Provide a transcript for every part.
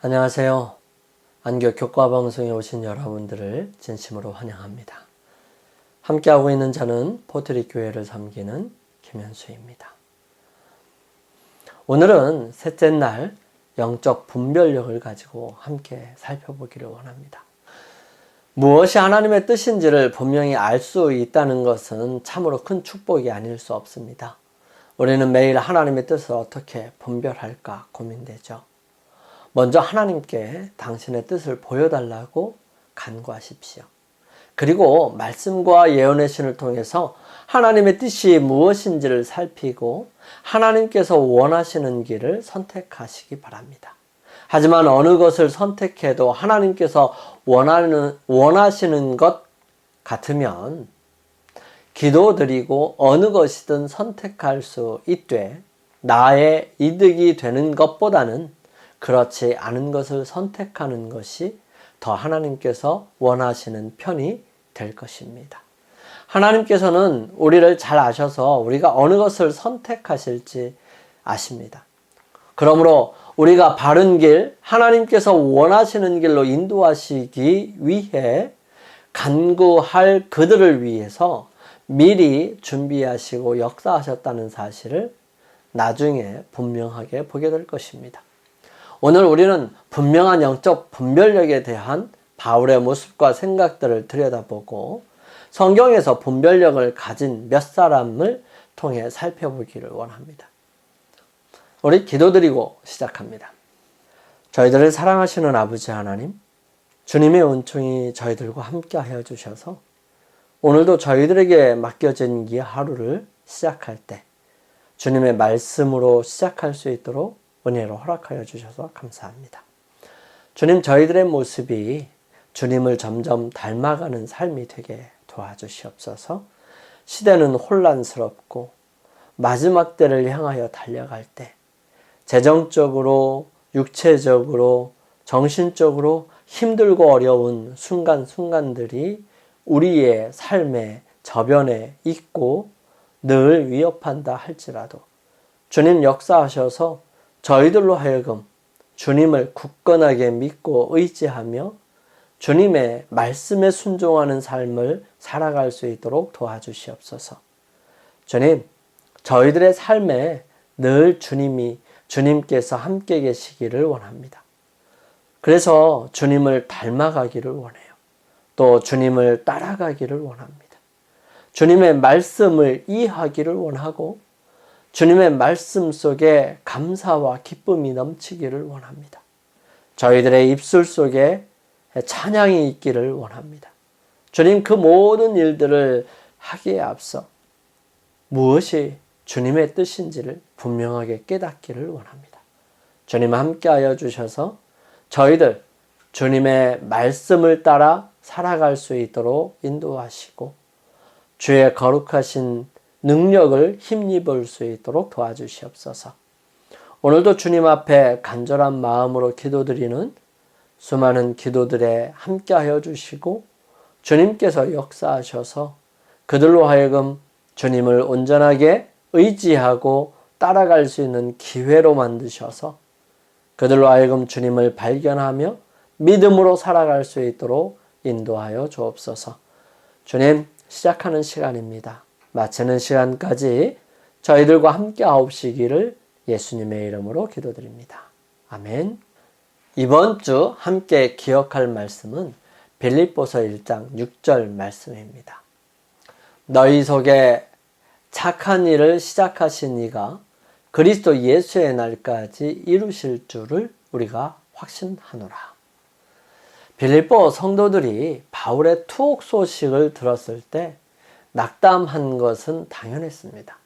안녕하세요. 안교 교과방송에 오신 여러분들을 진심으로 환영합니다. 함께하고 있는 저는 포트리 교회를 섬기는 김현수입니다. 오늘은 셋째 날 영적 분별력을 가지고 함께 살펴보기를 원합니다. 무엇이 하나님의 뜻인지를 분명히 알 수 있다는 것은 참으로 큰 축복이 아닐 수 없습니다. 우리는 매일 하나님의 뜻을 어떻게 분별할까 고민되죠. 먼저 하나님께 당신의 뜻을 보여달라고 간구하십시오. 그리고 말씀과 예언의 신을 통해서 하나님의 뜻이 무엇인지를 살피고 하나님께서 원하시는 길을 선택하시기 바랍니다. 하지만 어느 것을 선택해도 하나님께서 원하시는 것 같으면 기도드리고 어느 것이든 선택할 수 있되 나의 이득이 되는 것보다는 그렇지 않은 것을 선택하는 것이 더 하나님께서 원하시는 편이 될 것입니다. 하나님께서는 우리를 잘 아셔서 우리가 어느 것을 선택하실지 아십니다. 그러므로 우리가 바른 길, 하나님께서 원하시는 길로 인도하시기 위해 간구할 그들을 위해서 미리 준비하시고 역사하셨다는 사실을 나중에 분명하게 보게 될 것입니다. 오늘 우리는 분명한 영적 분별력에 대한 바울의 모습과 생각들을 들여다보고 성경에서 분별력을 가진 몇 사람을 통해 살펴보기를 원합니다. 우리 기도드리고 시작합니다. 저희들을 사랑하시는 아버지 하나님, 주님의 은총이 저희들과 함께 하여 주셔서 오늘도 저희들에게 맡겨진 이 하루를 시작할 때 주님의 말씀으로 시작할 수 있도록 은혜로 허락하여 주셔서 감사합니다. 주님, 저희들의 모습이 주님을 점점 닮아가는 삶이 되게 도와주시옵소서. 시대는 혼란스럽고 마지막 때를 향하여 달려갈 때 재정적으로, 육체적으로, 정신적으로 힘들고 어려운 순간순간들이 우리의 삶의 저변에 있고 늘 위협한다 할지라도 주님 역사하셔서 저희들로 하여금 주님을 굳건하게 믿고 의지하며 주님의 말씀에 순종하는 삶을 살아갈 수 있도록 도와주시옵소서. 주님, 저희들의 삶에 늘 주님께서 함께 계시기를 원합니다. 그래서 주님을 닮아가기를 원해요. 또 주님을 따라가기를 원합니다. 주님의 말씀을 이해하기를 원하고 주님의 말씀 속에 감사와 기쁨이 넘치기를 원합니다. 저희들의 입술 속에 찬양이 있기를 원합니다. 주님, 그 모든 일들을 하기에 앞서 무엇이 주님의 뜻인지를 분명하게 깨닫기를 원합니다. 주님 함께하여 주셔서 저희들 주님의 말씀을 따라 살아갈 수 있도록 인도하시고 주의 거룩하신 능력을 힘입을 수 있도록 도와주시옵소서. 오늘도 주님 앞에 간절한 마음으로 기도드리는 수많은 기도들에 함께하여 주시고 주님께서 역사하셔서 그들로 하여금 주님을 온전하게 의지하고 따라갈 수 있는 기회로 만드셔서 그들로 하여금 주님을 발견하며 믿음으로 살아갈 수 있도록 인도하여 주옵소서. 주님, 시작하는 시간입니다. 마치는 시간까지 저희들과 함께 하옵시기를 예수님의 이름으로 기도드립니다. 아멘. 이번 주 함께 기억할 말씀은 빌립보서 1장 6절 말씀입니다. 너희 속에 착한 일을 시작하신 이가 그리스도 예수의 날까지 이루실 줄을 우리가 확신하노라. 빌립보 성도들이 바울의 투옥 소식을 들었을 때 낙담한 것은 당연했습니다.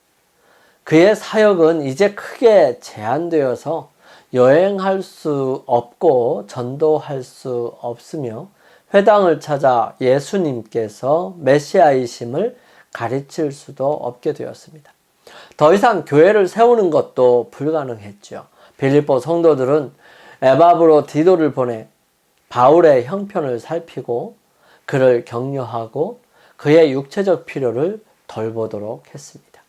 그의 사역은 이제 크게 제한되어서 여행할 수 없고 전도할 수 없으며 회당을 찾아 예수님께서 메시아이심을 가르칠 수도 없게 되었습니다. 더 이상 교회를 세우는 것도 불가능했죠. 빌립보 성도들은 에바브로 디도를 보내 바울의 형편을 살피고 그를 격려하고 그의 육체적 필요를 돌보도록 했습니다.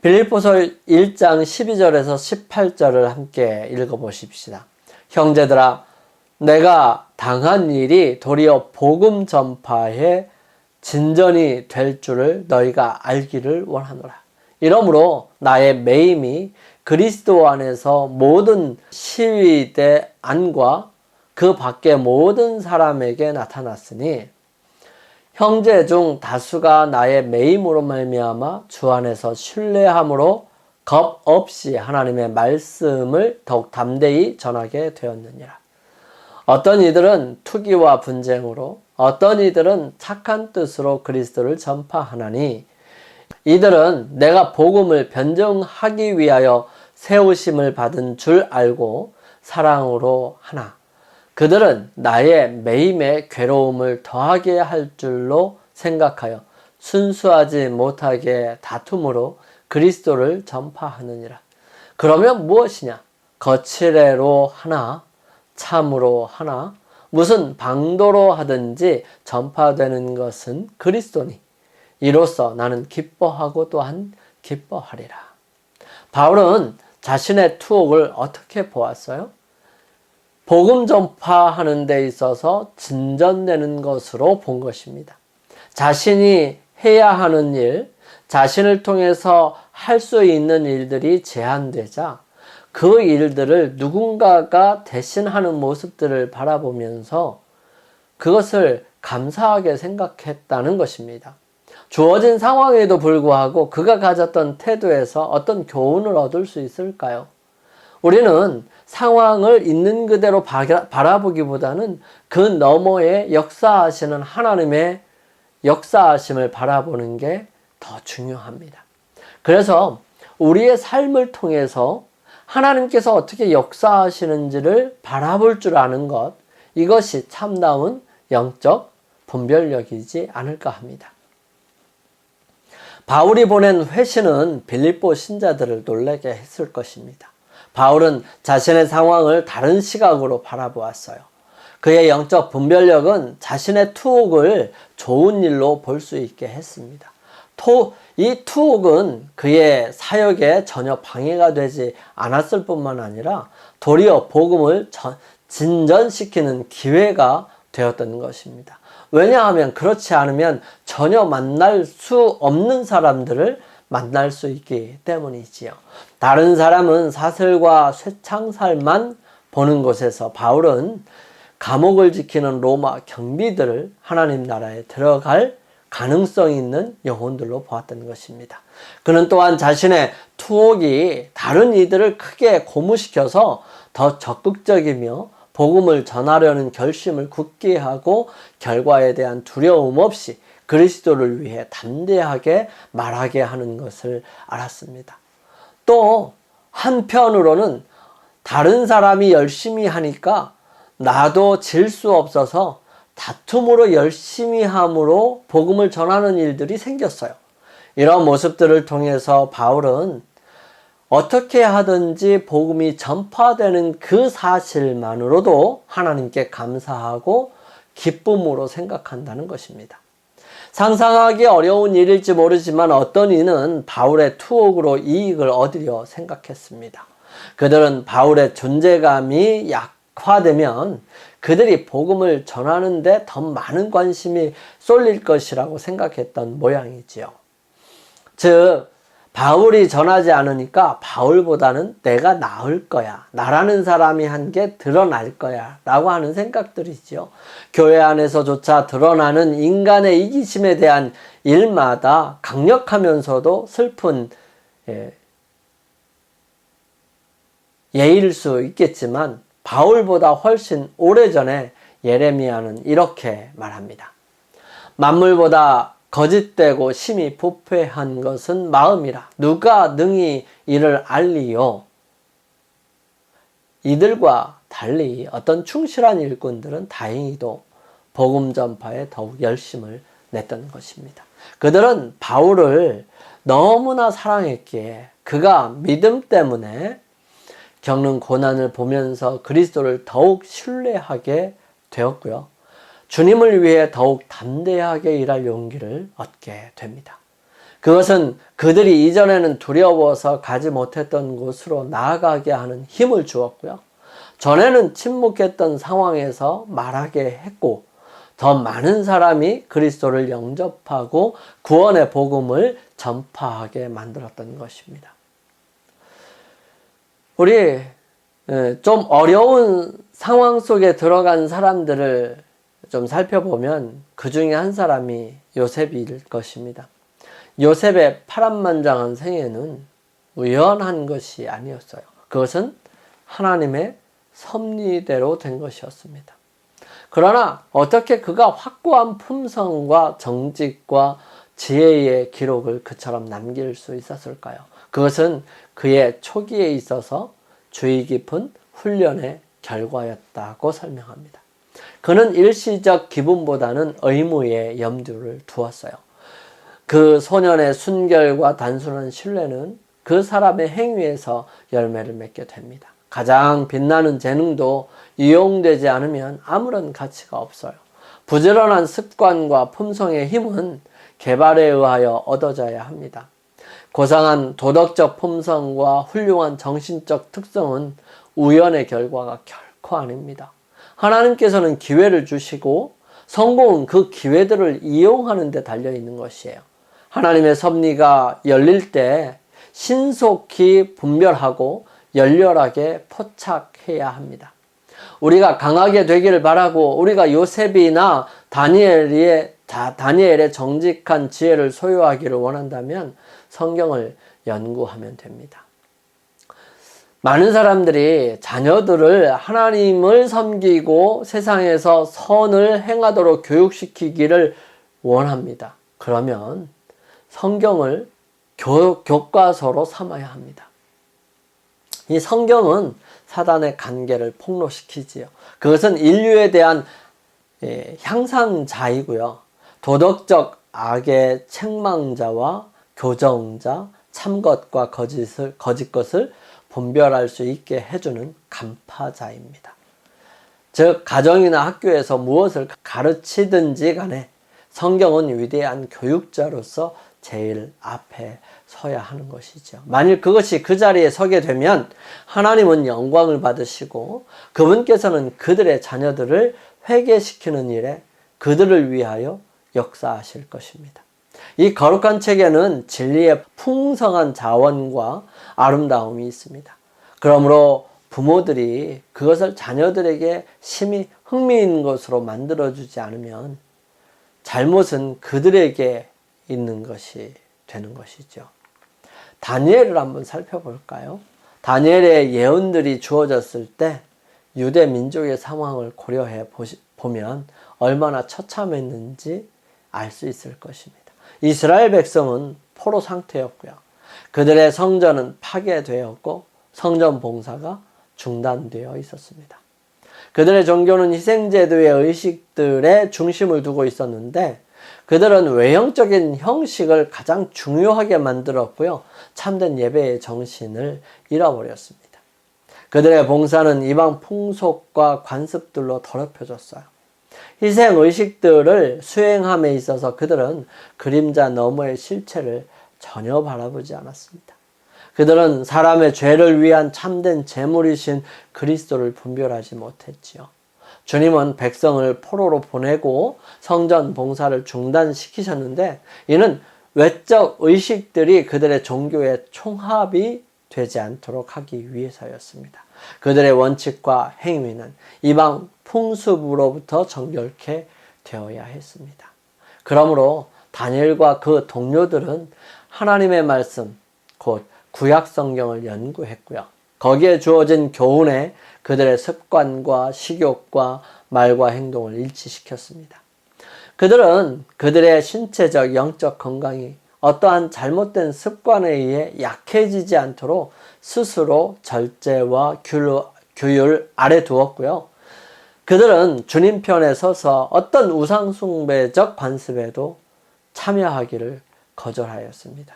빌립보서 1장 12절에서 18절을 함께 읽어보십시다. 형제들아, 내가 당한 일이 도리어 복음 전파에 진전이 될 줄을 너희가 알기를 원하노라. 이러므로 나의 매임이 그리스도 안에서 모든 시위대 안과 그 밖의 모든 사람에게 나타났으니 형제 중 다수가 나의 매임으로 말미암아 주 안에서 신뢰함으로 겁 없이 하나님의 말씀을 더욱 담대히 전하게 되었느니라. 어떤 이들은 투기와 분쟁으로, 어떤 이들은 착한 뜻으로 그리스도를 전파하나니 이들은 내가 복음을 변증하기 위하여 세우심을 받은 줄 알고 사랑으로 하나, 그들은 나의 매임에 괴로움을 더하게 할 줄로 생각하여 순수하지 못하게 다툼으로 그리스도를 전파하느니라. 그러면 무엇이냐? 거칠애로 하나, 참으로 하나, 무슨 방도로 하든지 전파되는 것은 그리스도니 이로써 나는 기뻐하고 또한 기뻐하리라. 바울은 자신의 투옥을 어떻게 보았어요? 복음 전파하는 데 있어서 진전되는 것으로 본 것입니다. 자신이 해야 하는 일, 자신을 통해서 할 수 있는 일들이 제한되자 그 일들을 누군가가 대신하는 모습들을 바라보면서 그것을 감사하게 생각했다는 것입니다. 주어진 상황에도 불구하고 그가 가졌던 태도에서 어떤 교훈을 얻을 수 있을까요? 우리는 상황을 있는 그대로 바라보기보다는 그 너머에 역사하시는 하나님의 역사하심을 바라보는 게 더 중요합니다. 그래서 우리의 삶을 통해서 하나님께서 어떻게 역사하시는지를 바라볼 줄 아는 것, 이것이 참다운 영적 분별력이지 않을까 합니다. 바울이 보낸 회신은 빌립보 신자들을 놀라게 했을 것입니다. 바울은 자신의 상황을 다른 시각으로 바라보았어요. 그의 영적 분별력은 자신의 투옥을 좋은 일로 볼 수 있게 했습니다. 이 투옥은 그의 사역에 전혀 방해가 되지 않았을 뿐만 아니라 도리어 복음을 진전시키는 기회가 되었던 것입니다. 왜냐하면 그렇지 않으면 전혀 만날 수 없는 사람들을 만날 수 있기 때문이지요. 다른 사람은 사슬과 쇠창살만 보는 곳에서 바울은 감옥을 지키는 로마 경비들을 하나님 나라에 들어갈 가능성이 있는 영혼들로 보았던 것입니다. 그는 또한 자신의 투옥이 다른 이들을 크게 고무시켜서 더 적극적이며 복음을 전하려는 결심을 굳게 하고 결과에 대한 두려움 없이 그리스도를 위해 담대하게 말하게 하는 것을 알았습니다. 또 한편으로는 다른 사람이 열심히 하니까 나도 질 수 없어서 다툼으로 열심히 함으로 복음을 전하는 일들이 생겼어요. 이런 모습들을 통해서 바울은 어떻게 하든지 복음이 전파되는 그 사실만으로도 하나님께 감사하고 기쁨으로 생각한다는 것입니다. 상상하기 어려운 일일지 모르지만 어떤 이는 바울의 투옥으로 이익을 얻으려 생각했습니다. 그들은 바울의 존재감이 약화되면 그들이 복음을 전하는데 더 많은 관심이 쏠릴 것이라고 생각했던 모양이지요. 즉 바울이 전하지 않으니까 바울보다는 내가 나을 거야, 나라는 사람이 한 게 드러날 거야 라고 하는 생각들이지요. 교회 안에서조차 드러나는 인간의 이기심에 대한 일마다 강력하면서도 슬픈 예일 수 있겠지만 바울보다 훨씬 오래전에 예레미야는 이렇게 말합니다. 만물보다 거짓되고 심히 부패한 것은 마음이라. 누가 능히 이를 알리요? 이들과 달리 어떤 충실한 일꾼들은 다행히도 복음 전파에 더욱 열심을 냈던 것입니다. 그들은 바울을 너무나 사랑했기에 그가 믿음 때문에 겪는 고난을 보면서 그리스도를 더욱 신뢰하게 되었고요. 주님을 위해 더욱 담대하게 일할 용기를 얻게 됩니다. 그것은 그들이 이전에는 두려워서 가지 못했던 곳으로 나아가게 하는 힘을 주었고요. 전에는 침묵했던 상황에서 말하게 했고 더 많은 사람이 그리스도를 영접하고 구원의 복음을 전파하게 만들었던 것입니다. 우리 좀 어려운 상황 속에 들어간 사람들을 좀 살펴보면 그 중에 한 사람이 요셉일 것입니다. 요셉의 파란만장한 생애는 우연한 것이 아니었어요. 그것은 하나님의 섭리대로 된 것이었습니다. 그러나 어떻게 그가 확고한 품성과 정직과 지혜의 기록을 그처럼 남길 수 있었을까요? 그것은 그의 초기에 있어서 주의 깊은 훈련의 결과였다고 설명합니다. 그는 일시적 기분보다는 의무에 염두를 두었어요. 그 소년의 순결과 단순한 신뢰는 그 사람의 행위에서 열매를 맺게 됩니다. 가장 빛나는 재능도 이용되지 않으면 아무런 가치가 없어요. 부지런한 습관과 품성의 힘은 개발에 의하여 얻어져야 합니다. 고상한 도덕적 품성과 훌륭한 정신적 특성은 우연의 결과가 결코 아닙니다. 하나님께서는 기회를 주시고 성공은 그 기회들을 이용하는 데 달려있는 것이에요. 하나님의 섭리가 열릴 때 신속히 분별하고 열렬하게 포착해야 합니다. 우리가 강하게 되기를 바라고 우리가 요셉이나 다니엘의 정직한 지혜를 소유하기를 원한다면 성경을 연구하면 됩니다. 많은 사람들이 자녀들을 하나님을 섬기고 세상에서 선을 행하도록 교육시키기를 원합니다. 그러면 성경을 교과서로 삼아야 합니다. 이 성경은 사단의 관계를 폭로시키지요. 그것은 인류에 대한 향상자이고요. 도덕적 악의 책망자와 교정자, 참것과 거짓 것을 분별할 수 있게 해주는 간파자입니다. 즉 가정이나 학교에서 무엇을 가르치든지 간에 성경은 위대한 교육자로서 제일 앞에 서야 하는 것이죠. 만일 그것이 그 자리에 서게 되면 하나님은 영광을 받으시고 그분께서는 그들의 자녀들을 회개시키는 일에 그들을 위하여 역사하실 것입니다. 이 거룩한 책에는 진리의 풍성한 자원과 아름다움이 있습니다. 그러므로 부모들이 그것을 자녀들에게 심히 흥미있는 것으로 만들어주지 않으면 잘못은 그들에게 있는 것이 되는 것이죠. 다니엘을 한번 살펴볼까요? 다니엘의 예언들이 주어졌을 때 유대 민족의 상황을 고려해 보면 얼마나 처참했는지 알 수 있을 것입니다. 이스라엘 백성은 포로 상태였고요. 그들의 성전은 파괴되었고 성전 봉사가 중단되어 있었습니다. 그들의 종교는 희생제도의 의식들에 중심을 두고 있었는데 그들은 외형적인 형식을 가장 중요하게 만들었고요. 참된 예배의 정신을 잃어버렸습니다. 그들의 봉사는 이방 풍속과 관습들로 더럽혀졌어요. 희생의식들을 수행함에 있어서 그들은 그림자 너머의 실체를 전혀 바라보지 않았습니다. 그들은 사람의 죄를 위한 참된 제물이신 그리스도를 분별하지 못했지요. 주님은 백성을 포로로 보내고 성전 봉사를 중단시키셨는데 이는 외적 의식들이 그들의 종교의 총합이 되지 않도록 하기 위해서였습니다. 그들의 원칙과 행위는 이방 풍습으로부터 정결케 되어야 했습니다. 그러므로 다니엘과 그 동료들은 하나님의 말씀, 곧 구약 성경을 연구했고요. 거기에 주어진 교훈에 그들의 습관과 식욕과 말과 행동을 일치시켰습니다. 그들은 그들의 신체적, 영적 건강이 어떠한 잘못된 습관에 의해 약해지지 않도록 스스로 절제와 규율 아래 두었고요. 그들은 주님 편에 서서 어떤 우상숭배적 관습에도 참여하기를 거절하였습니다.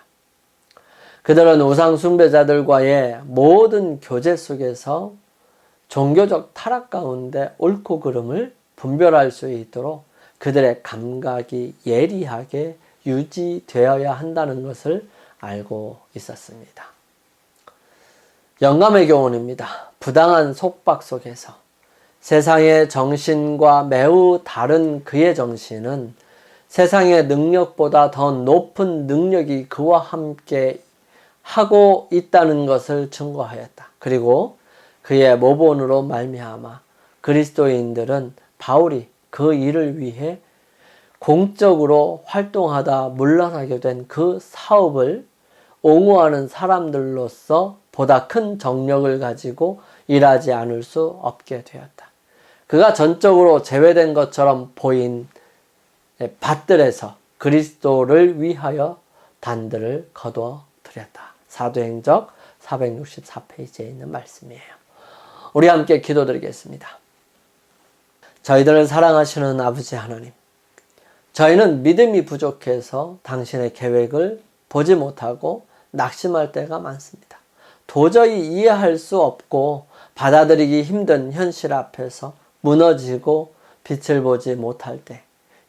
그들은 우상숭배자들과의 모든 교제 속에서 종교적 타락 가운데 옳고 그름을 분별할 수 있도록 그들의 감각이 예리하게 유지되어야 한다는 것을 알고 있었습니다. 영감의 교훈입니다. 부당한 속박 속에서 세상의 정신과 매우 다른 그의 정신은 세상의 능력보다 더 높은 능력이 그와 함께 하고 있다는 것을 증거하였다. 그리고 그의 모본으로 말미암아 그리스도인들은 바울이 그 일을 위해 공적으로 활동하다 물러나게 된 그 사업을 옹호하는 사람들로서 보다 큰 정력을 가지고 일하지 않을 수 없게 되었다. 그가 전적으로 제외된 것처럼 보인 밭들에서 그리스도를 위하여 단들을 거두어 드렸다. 사도행적 464페이지에 있는 말씀이에요. 우리 함께 기도드리겠습니다. 저희들을 사랑하시는 아버지 하나님, 저희는 믿음이 부족해서 당신의 계획을 보지 못하고 낙심할 때가 많습니다. 도저히 이해할 수 없고 받아들이기 힘든 현실 앞에서 무너지고 빛을 보지 못할 때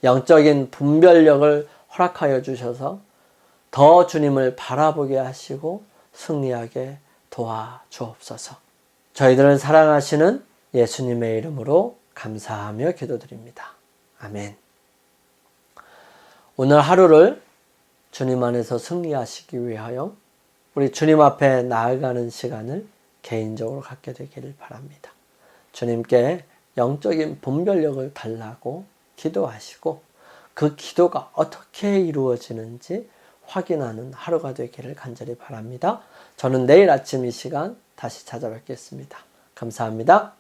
영적인 분별력을 허락하여 주셔서 더 주님을 바라보게 하시고 승리하게 도와주옵소서. 저희들을 사랑하시는 예수님의 이름으로 감사하며 기도드립니다. 아멘. 오늘 하루를 주님 안에서 승리하시기 위하여 우리 주님 앞에 나아가는 시간을 개인적으로 갖게 되기를 바랍니다. 주님께 영적인 분별력을 달라고 기도하시고 그 기도가 어떻게 이루어지는지 확인하는 하루가 되기를 간절히 바랍니다. 저는 내일 아침 이 시간 다시 찾아뵙겠습니다. 감사합니다.